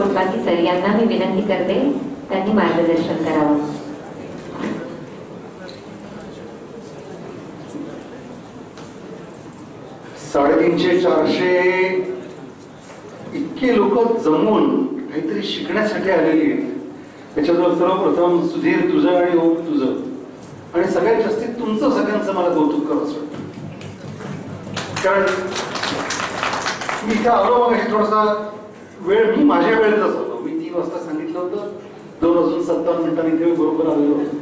कोलपाकी sir यांना मी विनंती करते त्यांनी मार्गदर्शन करावं. साडेतीनशे 400 इतके लोक जमून काहीतरी शिकण्यासाठी आलेली आहेत. त्याच्याजवळ सर्वप्रथम सुधीर तुझं आणि ओम तुझं आणि सगळ्यात जास्ती तुमचं सगळ्यांचं मला कौतुक करावंच वाटतं. कारण मी इथे आलो मग थोडासा वेळ मी माझ्या वेळेतच होतो. मी 3 वाजता सांगितलं होतं, 2:57 इथे बरोबर आलेलो होतो.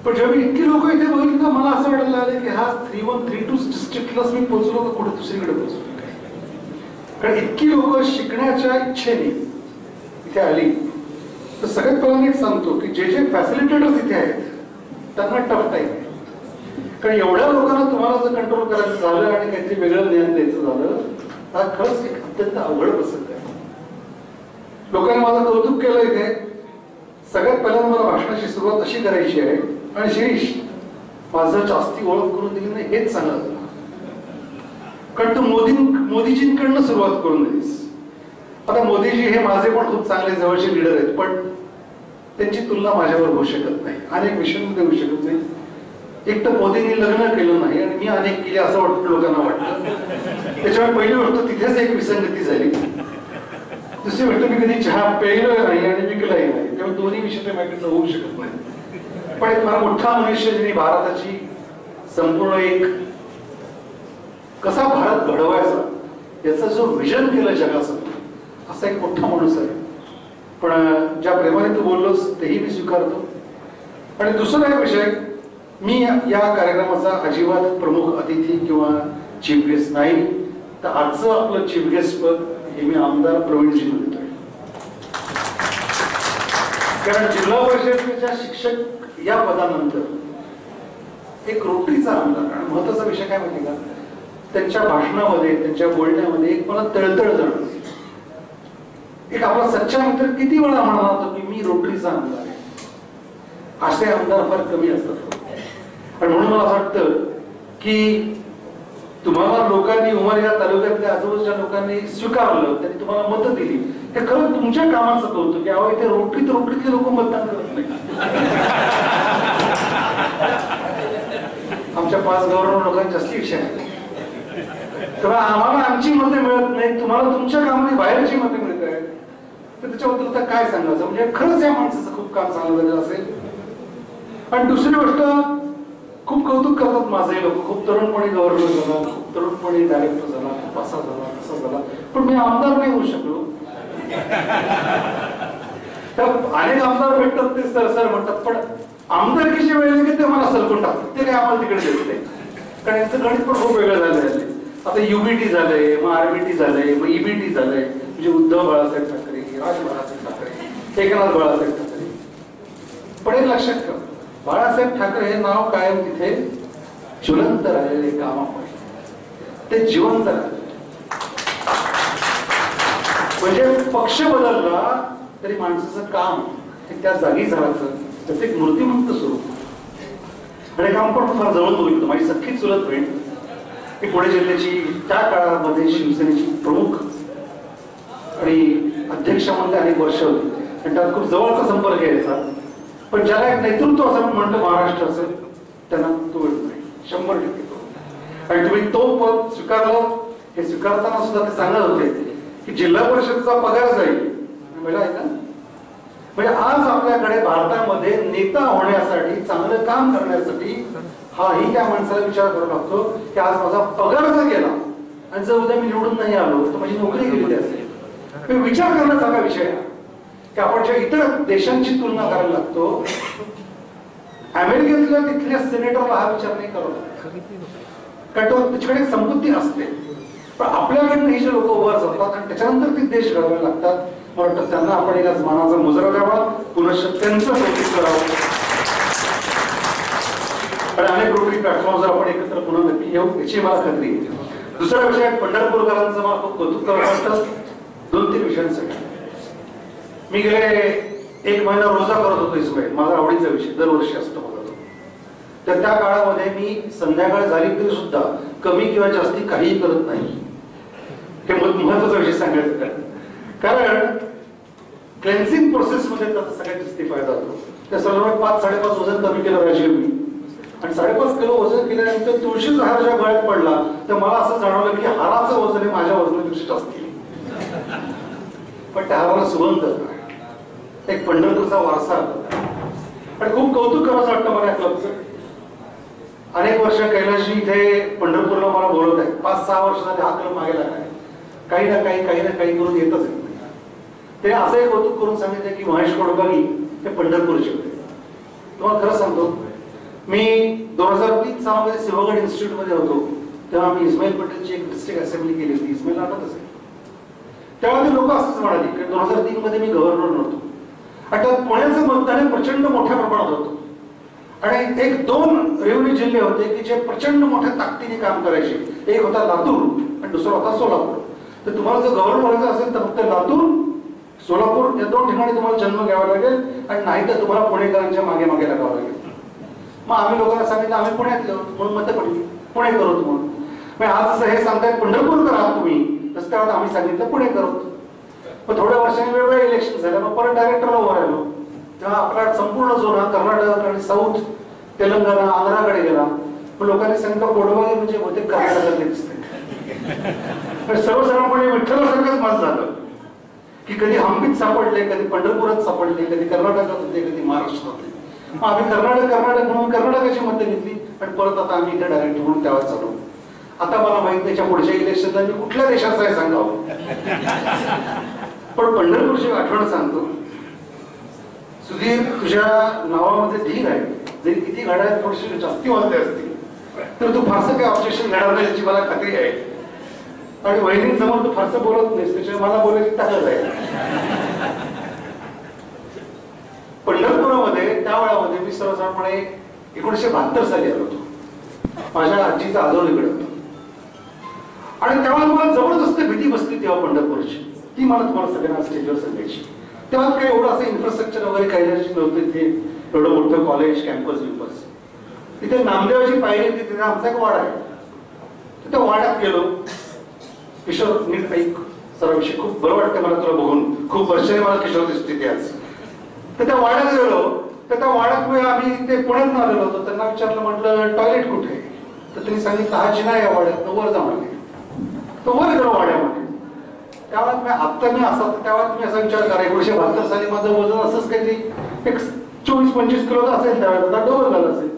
पण जेव्हा मी इतकी लोक इथे बघितली ना मला असं वाटायला लागलं की हा 3132 डिस्ट्रिक्टलाच मी पोहोचलो का कुठे दुसरीकडे पोहोचलो. कारण इतकी लोक शिकण्याच्या इच्छेने इथे आली. तर सगळ्यात पहिल्यांदा एक सांगतो की जे जे फॅसिलिटेटर्स इथे आहेत त्यांना टफ टाईम आहे. कारण एवढ्या लोकांना तुम्हाला जर कंट्रोल करायचं झालं आणि काहीतरी वेगळं ज्ञान द्यायचं झालं हा खरंच एक अत्यंत अवघड प्रसंग आहे. लोकांनी माझं कौतुक केलं इथे. सगळ्यात पहिल्यांदा मला भाषणाची सुरुवात अशी करायची आहे आणि शिरीष माझं जास्ती ओळख करून दिली नाही हेच सांगत तुला. कारण तू मोदीजींकडनं सुरुवात करून दिलीस. आता मोदीजी हे माझे पण खूप चांगले जवळचे लीडर आहेत पण त्यांची तुलना माझ्यावर होऊ शकत नाही. अनेक विषयांमध्ये होऊ शकत नाही. एक तर मोदींनी लग्न केलं नाही आणि मी अनेक केले असं वाटतं लोकांना वाटतं. त्याच्यामुळे पहिली गोष्ट तिथेच एक विसंगती झाली. दुसरी गोष्ट मी कधी चहा प्यायलोय नाही आणि विकलाही नाही. त्यामुळे दोन्ही विषय माझ्याकडनं होऊ शकत नाही. पण एक फार मोठा मनुष्य ज्यांनी भारताची संपूर्ण एक कसा भारत घडवायचा याचा जो विजन केलं जगासाठी असा एक मोठा माणूस आहे. पण ज्या प्रेमाने तू बोललोस तेही मी स्वीकारतो. आणि दुसरा एक विषय मी या कार्यक्रमाचा अजिबात प्रमुख अतिथी किंवा चीफ गेस्ट नाही. तर आजचं आपलं चीफ गेस्ट पद हे मी आमदार प्रवीणजींना देतोय. कारण जिल्हा परिषदेच्या शिक्षक या पदानंतर एक रोटरीचा आमदार आणि महत्वाचा विषय काय माहिती का त्यांच्या भाषणामध्ये त्यांच्या बोलण्यामध्ये एक मला तळतळ जाणवते. एक आपला सच्चा मित्र किती वेळा म्हणला होता की मी रोटरीचा आमदार आहे. असे आमदार फार कमी असतात. आणि म्हणून मला असं वाटतं की तुम्हाला लोकांनी उमरगा तालुक्यातल्या आजूबाजूच्या लोकांनी स्वीकारलं त्यांनी तुम्हाला मतं दिली हे खरं तुमच्या कामाचं कौतुक की अहो इथे रोटरीतले लोक मतदान करत नाही. आमच्या 5 गव्हर्नर लोकांची जास्ती इच्छा आहे. तेव्हा आम्हाला आमची मते मिळत नाही तुम्हाला तुमच्या कामाने बाहेरची मते मिळत आहेत. तर त्याच्याबद्दल तर काय सांगायचं. म्हणजे खरंच या माणसाचं खूप काम चांगलं झालेलं असेल. आणि दुसरी गोष्ट खूप कौतुक करतात माझे लोक. खूप तरुणपणी गव्हर्नर झाला, खूप तरुणपणी डायरेक्टर झाला, खूप असा झाला तसा झाला. पण मी आमदार नाही होऊ शकलो. अनेक आमदार भेटतात ते सर म्हणतात पण आमदारकीच्या वेळेला ते मला सरकून टाकतात. ते काय आम्हाला तिकडे देत नाही. कारण यांचं गणित पण खूप वेगळं झालं आहे. आता युबीटी झालंय, मग आरबीटी झालंय, मग ईबीटी झालंय. म्हणजे उद्धव बाळासाहेब ठाकरे, राज बाळासाहेब ठाकरे, एकनाथ बाळासाहेब ठाकरे. पण एक लक्षात ठेवा बाळासाहेब ठाकरे हे नाव कायम तिथे ज्वलंत राहिलेले कामामुळे ते जिवंत राहिले. म्हणजे पक्ष बदलला तरी माणसाचं काम हे त्या जागीच राहायचं त्याचं एक मूर्तिमंत स्वरूप. आणि काम पण फार जवळ बघितलं. माझी सख्खी चुलत बहीण ही पुणे जिल्ह्याची त्या काळामध्ये शिवसेनेची प्रमुख आणि अध्यक्ष म्हणते अनेक वर्ष होती आणि त्यात खूप जवळचा संपर्क यायचा. पण ज्याला एक नेतृत्व असं आपण म्हणतो महाराष्ट्राचं त्यांना तो वेळ नाही 100% तो. आणि तुम्ही तो पद स्वीकारलं हे स्वीकारताना सुद्धा ते सांगत होते की जिल्हा परिषदचा पगार जाईल. म्हणजे आज आपल्याकडे भारतामध्ये नेता होण्यासाठी चांगलं काम करण्यासाठी हाही त्या माणसाला विचार करावा लागतो की आज माझा पगार जर गेला आणि जर उद्या मी निवडून नाही आलो तर माझी नोकरी गेलेली असेल. विचार करण्याचा हा विषय आहे की आपण ज्या इतर देशांची तुलना करायला लागतो. अमेरिकेतल्या तिथल्या सिनेटरला हा विचार नाही करावा कारण तो त्याच्याकडे एक संपत्ती असते. पण आपल्याकडनं ही जे लोक वर जातात आणि त्याच्यानंतर ते देश घडवायला लागतात. मला वाटतं त्यांना आपण एका मानाचा मुजरा द्यावा, पुनश्च त्यांचं कौतुक करावं. आणि अनेक रोटरी प्लॅटफॉर्मवर आपण एकत्र पुन्हा नक्की येऊ याची मला खात्री आहे. दुसरा विषय पंढरपूरकरांचं मला खूप कौतुक करावं वाटतं 2-3 विषयांसाठी. मी गेले 1 महिना रोजा करत होतो इस्माईल. माझा आवडीचा विषय दरवर्षी असतो माझा. तर त्या काळामध्ये मी संध्याकाळ झाली तरी सुद्धा कमी किंवा जास्ती काहीही करत नाही. हे महत्वाचा विषय सांगायचं कारण कारण क्लेन्सिंग प्रोसेसमध्ये त्याचा सगळ्यात जास्त फायदा होतो. त्या सर्व 5-5.5 वजन कमी केलं राजीव मी, आणि 5.5 किलो वजन केल्यानंतर तुळशीचा हार ज्या गळ्यात पडला तर मला असं जाणवलं की हाराचं वजन हे माझ्या वजनापेक्षा जास्त आहे. पण त्या हाराला सुगंध एक पंढरपूरचा वारसा आणि खूप कौतुक करावं वाटतं मला या क्लबचं. अनेक वर्ष कैलाशी इथे पंढरपूरला मला बोलवत आहे. 5-6 वर्ष झाले हा क्लब मागे लागला आहे. काही ना काही करून येतच आहे. ते असं एक कौतुक करून सांगितलं की महेश कोडबागी हे पंढरपूरचे होते. तुम्हाला खरं सांगतो, मी 2003 सालामध्ये सिंहगड इन्स्टिट्यूट मध्ये होतो तेव्हा आम्ही इस्माईल पटेलची एक डिस्ट्रिक्ट असेंब्ली केली होती. इस्माईल आठवत असेल. तेव्हा ते लोक असंच म्हणाले की 2003 मध्ये मी गव्हर्नर नव्हतो आणि त्यात पुण्याचं मतदान प्रचंड मोठ्या प्रमाणात होतं आणि 1-2 रेव्हन्यू जिल्हे होते की जे प्रचंड मोठ्या ताकदीने काम करायचे. एक होता लातूर आणि दुसरा होता सोलापूर. तर तुम्हाला जर गव्हर्नर व्हायचं असेल तर फक्त लातूर सोलापूर या 2 ठिकाणी तुम्हाला जन्म घ्यावा लागेल आणि नाही तर तुम्हाला पुणेकरांच्या मागे मागे लागावं लागेल. मग आम्ही लोकांना सांगितलं आम्ही पुण्यातले म्हणून मत पडली पुणे करत म्हणून. आज असं हे सांगतायत पंढरपूरकर आहात तुम्ही, तसं त्यावेळेस आम्ही सांगितलं पुणे करत. मग थोड्या वर्षांनी वेगवेगळ्या इलेक्शन झाल्या. मग परत डायरेक्टरला उभं राहिलो तेव्हा आपला संपूर्ण झोन हा कर्नाटक आणि साऊथ तेलंगणा आंध्राकडे गेला. मग लोकांनी सांगितलं कोडबागी म्हणजे बहुतेक कर्नाटकात दिसते. सर्वसाधारणपणे विठ्ठलासारखंच मत झालं की कधी हंपीत सापडले, कधी पंढरपुरात सापडले, कधी कर्नाटकात होते, कधी महाराष्ट्रात होते. मग आम्ही कर्नाटक म्हणून कर्नाटकाची मतं घेतली आणि परत आता आम्ही इथे डायरेक्ट म्हणून त्यावर चालू. आता मला माहित त्याच्या पुढच्या इलेक्शनला मी कुठल्या देशाचा आहे सांगावं, पण पंढरपूरची आठवण सांगतो. सुधीर, तुझ्या नावामध्ये धीर आहे. जरी किती घड्याळ थोडीशी जास्ती वाजले असतील तर तू फारसं काही ऑब्जेक्शन घेणार नाही याची मला खात्री आहे. आणि वहिनींसमोर तू फारसं बोलत नाहीस, त्याच्यामुळे मला बोलायची ताकद आहे. पंढरपुरामध्ये त्या वेळामध्ये मी सर्वसाधारणपणे 1972 साली आलो होतो. माझ्या आजीचा आजोळीकडे होतो आणि तेव्हा मला जबरदस्त भीती बसली तेव्हा पंढरपूरची. ती मला तुम्हाला सगळ्यांना स्टेजवर सांगायची. तेव्हा काही एवढं असं इन्फ्रास्ट्रक्चर वगैरे काही नव्हतं. इथे एवढं मोठं कॉलेज कॅम्पस विम्पस. तिथे नामदेवाची पायरी होती, तिथे आमचा एक वाडा आहे. त्या वाड्यात गेलो. किशोर नीट ऐक सराविषयी खूप बरं वाटतं मला तुला बघून. खूप वर्षाने मला किशोर दिसते ते आज. तर त्या वाड्यात गेलो तर त्या वाड्यात आम्ही ते पुण्यात आलेलो होतो. त्यांना विचारलं, म्हटलं टॉयलेट कुठे आहे? तर त्यांनी सांगितलं हा जिना या वाड्यात वर जा म्हणे. तो वर गेलो वाड्यामध्ये. त्यावेळेस मी असा त्यावेळेस मी असा विचार करा 1972 साली माझं वजन असंच काहीतरी 24-25 किलो असेल. त्यावेळेस आता डबल झालं असेल.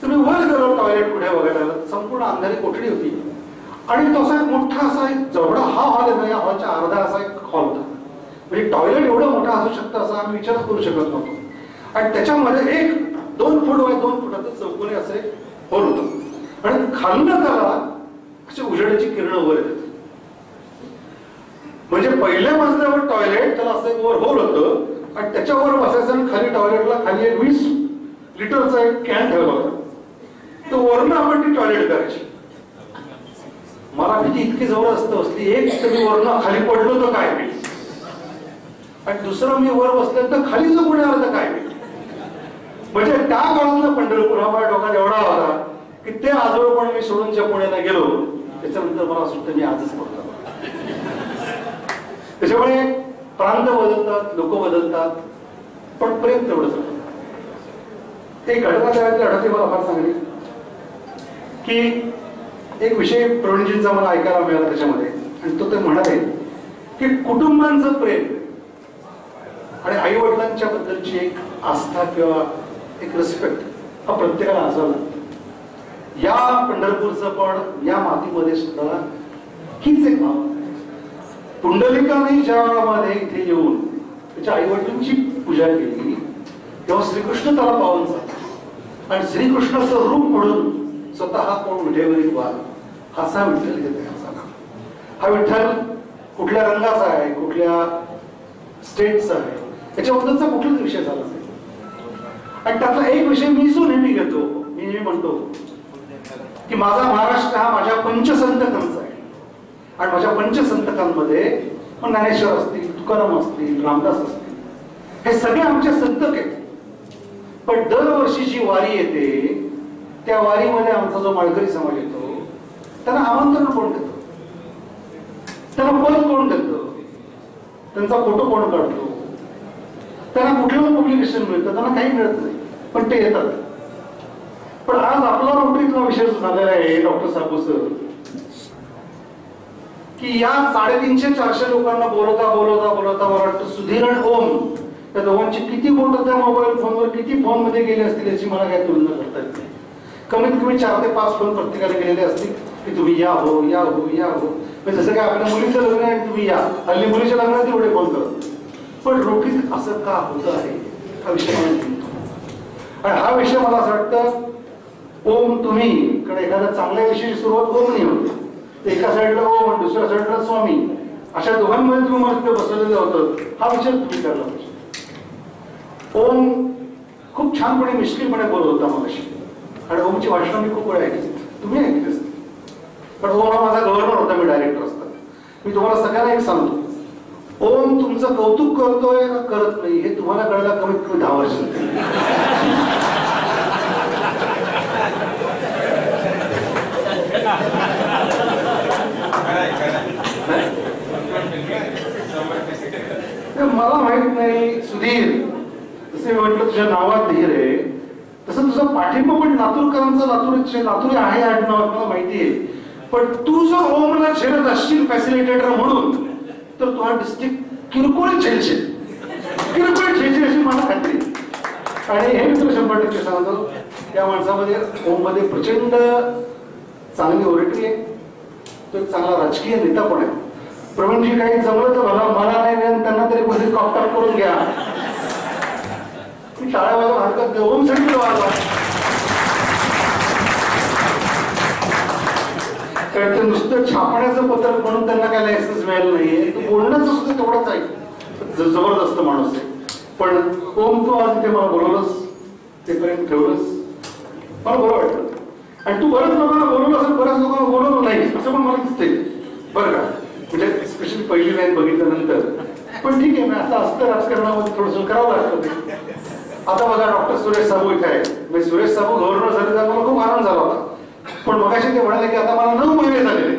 तर मी वर गेलो टॉयलेट कुठे बघायला. संपूर्ण अंधारी कोठडी होती आणि तो असा एक मोठा असा एक जेवढा हा हॉल आहे ना, या हॉलच्या अर्धा असा एक हॉल होता. म्हणजे टॉयलेट एवढं मोठं असू शकतं असं आम्ही विचारच करू शकत नव्हतो. आणि त्याच्यामध्ये 1-2 फूट बाय 2 फुटाचं चौकोनी असं एक हॉल होतं आणि खालनं त्याला अशी उजेडाची किरणं वर येतात. म्हणजे पहिल्या मजल्यावर टॉयलेट, त्याला असं एक वर होल होतं आणि त्याच्यावर बसायचं आणि खाली टॉयलेटला खाली एक 20 लिटरचा एक कॅन ठेवला होता. तर वरनं आपण ती टॉयलेट करायची. मला भीती इतकी जबरदस्त असली. एक तर मी वरनं खाली पडलो तर काय होईल आणि दुसरं मी वर बसल्यानंतर खाली जो पुढे आलं तर काय होईल. म्हणजे त्या काळातला पंढरपूर हा माझ्या डोक्यात एवढा होता की ते आजोळपण मी सोडून ज्या पुण्याला गेलो त्याच्यानंतर मला असं वाटतं मी आजच पडतो. त्याच्यामुळे प्रांत बदलतात, लोक बदलतात, पण प्रेम तेवढंच राहतं. एक घटना त्यावेळेला आठवते मला फार चांगली की एक विषय प्रवीणजींचा मला ऐकायला मिळाला त्याच्यामध्ये. आणि तो ते म्हणाले की कुटुंबांचं प्रेम आणि आई वडिलांच्या बद्दलची एक आस्था किंवा एक रिस्पेक्ट हा प्रत्येकाला असावा लागतो. या पंढरपूरचं पण या मातीमध्ये सुद्धा हीच एक भाव. पुंडलिकाने ज्या वेळामध्ये इथे येऊन त्याच्या आई वडिलांची पूजा केली तेव्हा श्रीकृष्ण त्याला पावन झाला आणि श्रीकृष्णाचं रूप म्हणून स्वतः कोण विठेवरील वाल असा विठ्ठल घेतला. हा विठ्ठल कुठल्या रंगाचा आहे, कुठल्या स्टेटचा आहे याच्याबद्दलचा कुठलाच विषय झाला नाही. आणि त्यातला एक विषय मी जो नेहमी घेतो, मी नेहमी म्हणतो की माझा महाराष्ट्र हा माझ्या पंचसंतकांचा आहे आणि माझ्या पंचसंतकांमध्ये ज्ञानेश्वर असतील, तुकाराम असतील, रामदास असतील, हे सगळे आमचे संतक आहेत. पण दरवर्षी जी वारी येते त्या वारीमध्ये आमचा जो माळकरी समाज येतो त्यांना आमंत्रण कोण देतो, त्यांना पद कोण देतो? त्यांचा फोटो कोण काढतो, त्यांना कुठलं पब्लिकेशन मिळतं, त्यांना काही मिळत नाही, पण ते येतात. पण आज आपला रोटरीतला विषय झालेला आहे डॉक्टर साबू सर, की या 350-400 लोकांना बोलवता बोलवता बोलवता मला वाटतं सुधीर आणि ओम त्या दोघांची किती बोट त्या मोबाईल फोनवर किती फोन मध्ये गेले असतील याची मला काही तुलना करता येत नाही. कमीत कमी 4 ते 5 फोन प्रत्येकाला गेलेले असतील की तुम्ही या हो या हो या हो. जसं काय आपल्या मुलीचं लग्न आहे तुम्ही या, हल्ली मुलीच्या लग्नात एवढे फोन करत. पण रोटीत असं का होत आहे हा विषय मला निघतो. आणि हा विषय मला असं वाटतं ओम तुम्ही कडे एखाद्या चांगल्या विषयाची सुरुवात ओमनी होते. एका साईडला ओम आणि दुसऱ्या साईडला स्वामी, अशा दोघांमध्ये तुम्ही मला तिथे बसवलेलं होतं. हा विषय तुम्ही काढला पाहिजे. ओम खूप छानपणे मिश्किलपणे बोलत होता मगाशी आणि ओमची भाषणं मी खूप वेळा ऐकली, तुम्ही ऐकली असते. पण ओम हा माझा गव्हर्नर होता, मी डायरेक्टर असताना. मी तुम्हाला सगळ्यांना एक सांगतो, ओम तुमचं कौतुक करतोय का करत नाही हे तुम्हाला कळायला कमीत कमी 10 वर्ष. मला माहित नाही सुधीर, जसे म्हटलं तुझ्या नावात धीर आहे तसं तुझा पाठिंबा पण लातूरकरांचा लातूर आहे आडनावात मला माहिती आहे. पण तू जर ओमला झेलत असशील फॅसिलिटेटर म्हणून तर तुझा डिस्ट्रिक्ट किरकोळ झेलशील अशी मला खात्री. आणि हे मी तुला 100% सांगतो, त्या माणसामध्ये ओम मध्ये प्रचंड चांगली ओरिटी आहे, तो एक चांगला राजकीय नेता पण आहे. प्रवीणजी काही जमलं तर मला नाही, त्यांना तरी कोणी कॉपटाप करून घ्या. मी टाळ्या वाजवून हरकत नाही, ओम साठी वाजवा. कारण ते नुसतं छापण्याचं पत्रक म्हणून त्यांना काय लायसन्स मिळालं नाहीये. तो बोलण्याचं सुद्धा तेवढंच आहे, जबरदस्त माणूस आहे. पण ओम तू आज इथे मला बोलवलंस, ते प्रेम ठेवलंस, मला बरं वाटलं. आणि तू बऱ्याच लोकांना बोलवलं असेल, बऱ्याच लोकांना बोलवलं नाही असं पण मला दिसतंय बरं का. म्हणजे स्पेशली पहिली लाईन बघितल्यानंतर. पण ठीक आहे, आता असतं राजकारणामध्ये थोडंसं करावं लागतं ते. आता बघा डॉक्टर सुरेश साबू इथे आहे. म्हणजे सुरेश साबू गव्हर्नर झाले तर मला खूप आनंद झाला होता. पण मगाशी ते म्हणाले की आता मला 9 महिने झालेले.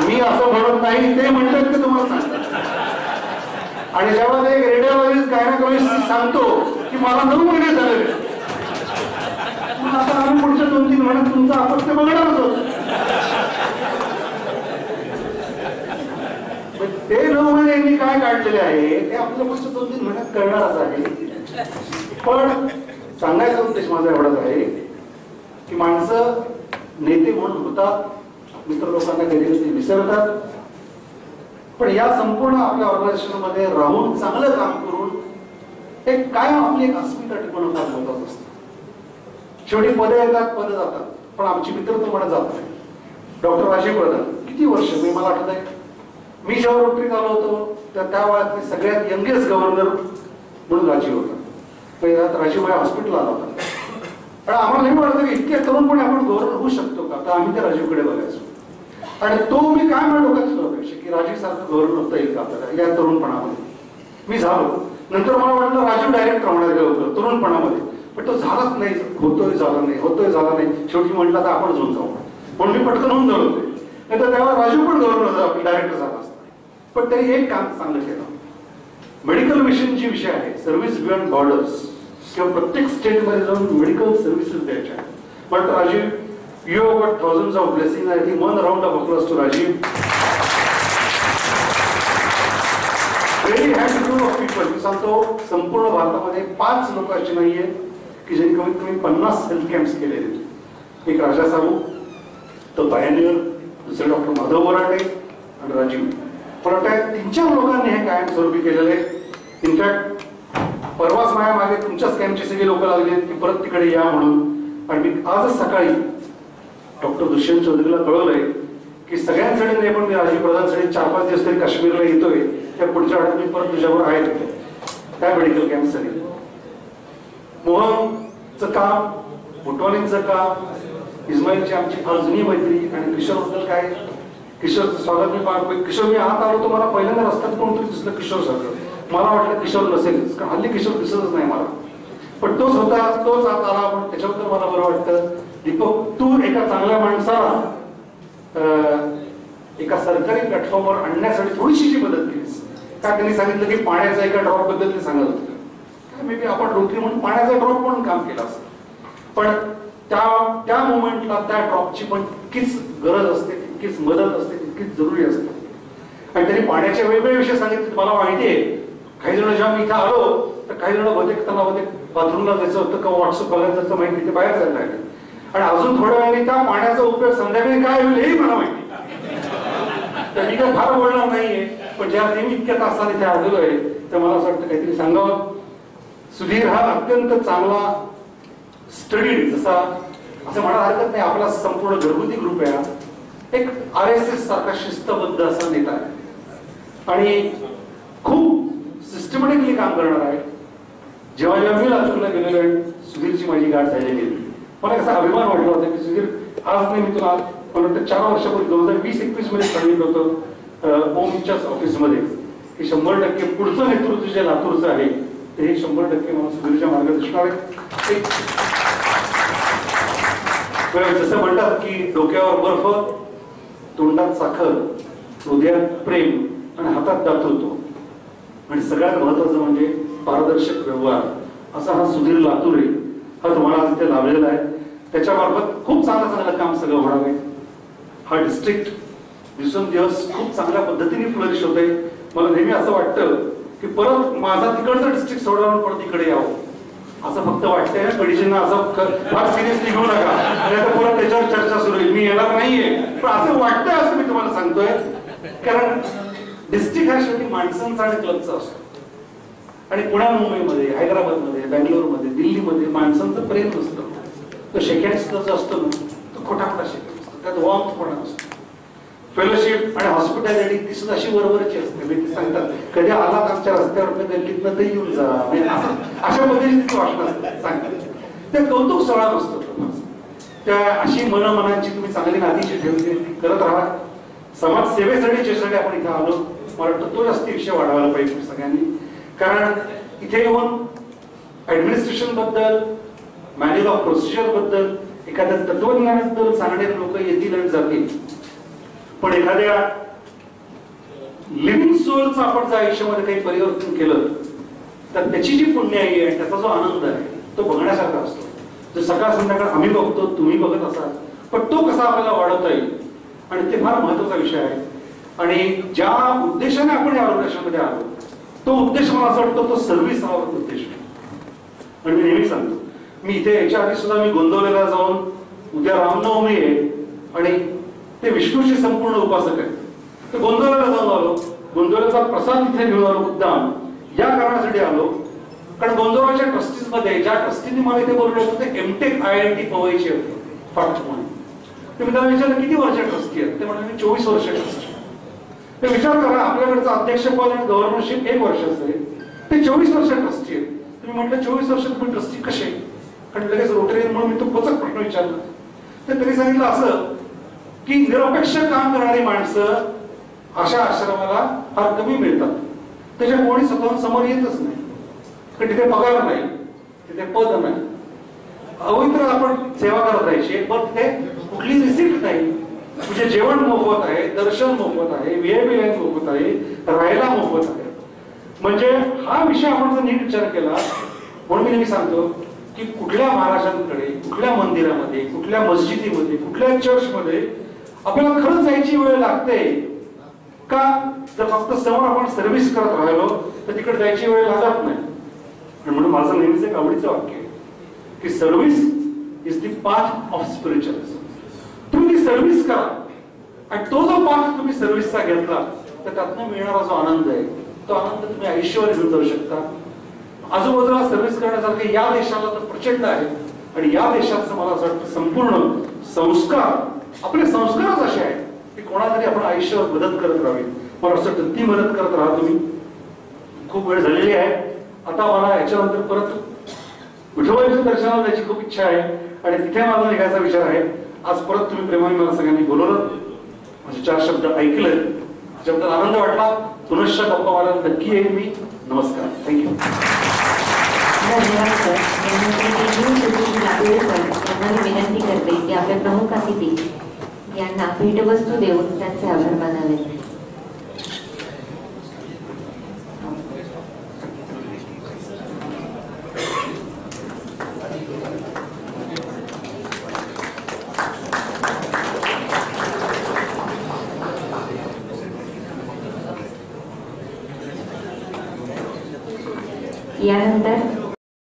मी असं म्हणत नाही, ते म्हणतात की तुम्हाला सांगतात. आणि जेव्हा ते रेडिओलॉजिस्ट गायनोकॉलॉजिस्ट सांगतो की मला 9 महिने झालेले, आता आम्ही पुढच्या 2-3 महिन्यात तुमचं अपत्य बघणारच होतो. ते 9 महिने यांनी काय काढलेले आहे ते आपल्या पुढच्या 2-3 महिन्यात करणारच आहे. पण सांगायचा उद्देश माझा एवढाच आहे की माणसं नेते म्हणून होतात, मित्र लोकांना कधी कधी विसरतात. पण या संपूर्ण आपल्या ऑर्गनायझेशन मध्ये राहून चांगलं काम करून एक कायम आपली एक अस्मिता टिकवणं फार महत्वाचं असतं. शेवटी पदे येतात, पदे जातात, पण आमची मित्रता म्हणत जात नाही. डॉक्टर राजीव प्रधान किती वर्ष, मी मला आठवत आहे मी जेव्हा रोटरीत आलो होतो त्या काळात सगळ्यात यंगेस्ट गव्हर्नर म्हणून राजीव होता. पहिला राजीव माझ्या हॉस्पिटलला आला होता. पण आम्हाला नाही वाटतं की इतक्या तरुणपणे आपण गव्हर्नर होऊ शकतो का, तर आम्ही त्या राजीवकडे बघायचो. आणि तो मी काय म्हणतो का अपेक्षा की राजीव सारखं गव्हर्नर होता येईल का आपल्याला या तरुणपणामध्ये. मी झालो, नंतर मला वाटलं राजीव डायरेक्टर होणार लवकर तरुणपणामध्ये, पण तो झालाच नाही. होतोय झाला नाही. शेवटी म्हटलं तर आपण घेऊन जाऊ म्हणून मी पटकन होऊन झालो होते. नाही तर तेव्हा राजीव पण गव्हर्नर डायरेक्टर झाला असता. पण त्यांनी एक काम चांगलं केलं. मेडिकल मिशन जी विषय आहे सर्व्हिस बियॉन्ड बॉर्डर्स, किंवा प्रत्येक स्टेटमध्ये जाऊन मेडिकल सर्व्हिसेस द्यायच्या. पण Rajiv, you have got thousands of blessings. I think one round of applause to Rajiv. Very happy group of people. मी सांगतो संपूर्ण भारतामध्ये 5 लोक अशी नाहीये की ज्यांनी कमीत कमी 50 हेल्थ कॅम्प्स केलेले. एक राजा साबू, तो पायनियर, दुसरे डॉक्टर माधव वराटे आणि राजीव. पण त्या 3-4 लोकांनी हे कायमस्वरूपी केलेले. इनफॅक्ट परवाच माझ्या मागे तुमच्याच कॅम्पचे सगळे लोक लागले की परत तिकडे या म्हणून. आणि मी आजच सकाळी डॉक्टर दुष्यंत चौधरीला कळवलंय की सगळ्यांसाठी नाही, पण मी राजीव प्रधानसाठी 4-5 दिवस तरी काश्मीरला येतोय. त्या पुढच्या आठवड्यात मी परत तुझ्यावर आहे तिथे काय मेडिकल कॅम्पसाठी. मोहनचं काम, मोटवानींचं काम, इस्माईलची आमची फार जुनी मैत्री. आणि किशोरबद्दल काय, किशोरचं स्वागत मी पाहतो. किशोर मी आत आलो तो मला पहिल्यांदा रस्त्यात कोणतरी दिसलं किशोर सारखं. मला वाटलं किशोर नसेल, कारण हल्ली किशोर दिसतच नाही मला. पण तोच होता, तोच आत आला. पण त्याच्याबद्दल मला बरं वाटतं. दीपक, तू एका चांगल्या माणसाला एका सरकारी प्लॅटफॉर्मवर आणण्यासाठी थोडीशी जी मदत केली. का त्यांनी सांगितलं की पाण्याचा एका ड्रॉप बद्दल ते सांगत होते. मे बी आपण रोटरी म्हणून पाण्याचा ड्रॉप म्हणून काम केलं असतं, पण त्या मोमेंटला त्या ड्रॉपची पण तितकीच गरज असते, तितकीच मदत असते, तितकीच जरुरी असते. आणि त्यांनी पाण्याचे वेगवेगळे विषय सांगितले. मला माहिती आहे काही जण जेव्हा मी इथं आलो तर काही जण बहुतेक त्यांना बहुतेक बाथरूमला जायचं होतं का व्हॉट्सअप बघायचं होतं माहिती, ते बाहेर जायला लागले. आणि अजून थोड्या वेळाने त्या पाण्याचा उपयोग संध्याकाळी काय होईल हेही मला माहिती. तर मी काय फार बोलणार नाहीये, पण ज्या मी इतक्या तासाने इथे आलेलो आहे तर मला असं वाटतं काहीतरी सांगावं. सुधीर हा अत्यंत चांगला स्टडीड, जसा असं म्हणायला हरकत नाही, आपला संपूर्ण घरगुती ग्रुप आहे. एक RSS सारखा शिस्तबद्ध असा नेता आहे आणि खूप सिस्टमॅटिकली काम करणार आहे. जेव्हा जेव्हा मी लातूरला गेलेलो आहे सुधीरची माझी गाठ झालेली आहे. मला कसा अभिमान वाटला होता की सुधीर आज नाही, मी तुला मला वाटतं 4 वर्षापूर्वी 2020-21 मध्ये सांगितलं होतं ओमच्याच ऑफिसमध्ये की 100% पुढचं नेतृत्व जे लातूरचं आहे ते 100% मला सुधीरच्या मार्गदर्शनावर आहे. जसं म्हणतात की डोक्यावर बर्फ, तोंडात साखर, हृदयात प्रेम आणि हातात दातृत्व आणि सगळ्यात महत्वाचं म्हणजे पारदर्शक व्यवहार, असा हा सुधीर लातूरे हा तुम्हाला आज इथे लाभलेला आहे. त्याच्या मार्फत खूप चांगलं काम सगळं होणार आहे. हा डिस्ट्रिक्ट दिवसेंदिवस खूप चांगल्या पद्धतीने फ्लरिश होत आहे. मला नेहमी असं वाटतं की परत माझा तिकडचं डिस्ट्रिक्ट सोडवून परत इकडे यावं असं फक्त वाटतंय ना. पेडिशनना असं फार सिरियसली घेऊ नका, नाही तर परत त्याच्यावर चर्चा सुरू होईल. मी येणार नाहीये, पण असं वाटतंय असं मी तुम्हाला सांगतोय. कारण डिस्ट्रिक्ट हा शेवटी माणसांचा आणि क्लबचा असतो. आणि पुण्या मुंबईमध्ये, हैदराबादमध्ये, बँगलोरमध्ये, दिल्लीमध्ये माणसांचं प्रेम नसतं. तो शेकँड्स जो असतो ना तो खोटा शेकँड असतो, त्यात वॉर्मपणा असतो. फेलोशिप आणि हॉस्पिटॅलिटी ती सुद्धा अशी बरोबरची असते. ते सांगतात कधी आलात आमच्या रस्त्यावर गल्लीतनं ते येऊन जा, अशा पद्धतीची भाषण असतात सांगतात. ते कौतुक सोहळा नसतो. त्या अशी मनमनांची तुम्ही चांगली नातीची ठेवली करत राहा. समाजसेवेसाठी ज्यासाठी आपण इथे आलो, मला वाटतं तो जास्ती विषय वाढवायला पाहिजे सगळ्यांनी. कारण इथे येऊन ऍडमिनिस्ट्रेशन बद्दल, मॅन्युअल ऑफ प्रोसिजर बद्दल, एखाद्या तत्वज्ञानाबद्दल सांगणारे लोक येतील आणि जातील, पण एखाद्या लिव्हिंग सोलचं आपण जर आयुष्यामध्ये काही परिवर्तन केलं तर त्याची जी पुण्याई आहे, त्याचा जो आनंद आहे तो बघण्यासारखा असतो. जो सकाळ संध्याकाळ आम्ही बघतो, तुम्ही बघत असाल, पण तो कसा आपल्याला वाढवता येईल आणि ते फार महत्वाचा विषय आहे. आणि ज्या उद्देशाने आपण या ऑर्गनायझेशनमध्ये आलो तो उद्देश मला असं वाटतं तो सर्व्हिस हा उद्देश आहे. आणि मी नेहमी सांगतो, मी इथे याच्या आधी सुद्धा मी गोंदवलेला जाऊन, उद्या रामनवमी आहे आणि ते विष्णूचे संपूर्ण उपासक आहेत, ते गोंदवलेला जाऊन आलो. गोंदवल्याचा प्रसाद इथे घेऊन आलो मुद्दाम या कारणासाठी आलो, कारण गोंदवल्याच्या ट्रस्टीज मध्ये ज्या ट्रस्टींनी मला इथे बोलवलं होतं ते एमटेक IIT पवईचे होते फाटक म्हणून. ते मी त्यांना विचारलं किती वर्ष ट्रस्टी आहेत, ते म्हणाले मी 24 वर्ष ट्रस्टी. ते विचार करा, आपल्याकडचं अध्यक्षपद आणि गव्हर्नरशिप 1 वर्ष असते, ते 24 वर्ष ट्रस्टी आहेत. तुम्ही म्हटलं 24 वर्ष तुम्ही ट्रस्टी कसे, कारण लगेच रोटरी म्हणून मी तो पचक प्रश्न विचारला. तर त्यांनी सांगितलं असं की निरपेक्ष काम करणारी माणसं अशा आश्रमाला फार कमी मिळतात. त्याच्या कोणी स्वतःहून समोर येतच नाही, कारण तिथे पगार नाही, तिथे पद नाही. अवैध आपण सेवा करत राहायची, पण तिथे कुठली रिसिप्ट नाही. म्हणजे जेवण मोफत आहे, दर्शन मोफत आहे, VIP लाईन मोफत आहे, राहायला मोफत आहे. म्हणजे हा विषय आपण जर नीट विचार केला, म्हणून मी नेहमी सांगतो की कुठल्या महाराजांकडे, कुठल्या मंदिरामध्ये, कुठल्या मस्जिदीमध्ये, कुठल्या चर्चमध्ये आपल्याला खरंच जायची वेळ लागते का? जर फक्त समोर आपण सर्व्हिस करत राहिलो तर तिकडे जायची वेळ लागत नाही. म्हणून माझं नेहमीच एक आवडीचं वाक्य आहे की service is the path of spiritualism. तुम्ही ती सर्व्हिस करा आणि तो जो पाथ तुम्ही सर्व्हिसचा घेतला तर त्यातनं मिळणारा जो आनंद आहे तो आनंद तुम्ही आयुष्यभर घेऊन जाऊ शकता. आजूबाजूला सर्व्हिस करण्यासारखे या देशाला तर प्रचंड आहे आणि या देशाचं मला असं वाटतं संपूर्ण संस्कार, आपले संस्कारच असे आहेत की कोणातरी आपण आयुष्यावर मदत करत राहावी. मला असं वाटतं ती मदत करत राहा तुम्ही. खूप वेळ झालेली आहे, आता मला याच्यानंतर परत विठोबाईच्या दर्शनाला जायची खूप इच्छा आहे आणि तिथे मला निघायचा विचार आहे. आज परत तुम्ही प्रेमाने मला सगळ्यांनी बोलवलं, माझे 4 शब्द ऐकले, त्याच्याबद्दल आनंद वाटला. पुनश्च गप्पा मारायला नक्की येईल मी. नमस्कार, थँक्यू. धन्यवाद सर. विनंती करते की आपल्या प्रमुख अतिथी यांना भेटवस्तू देऊन त्यांचे आभार मानावेत. यानंतर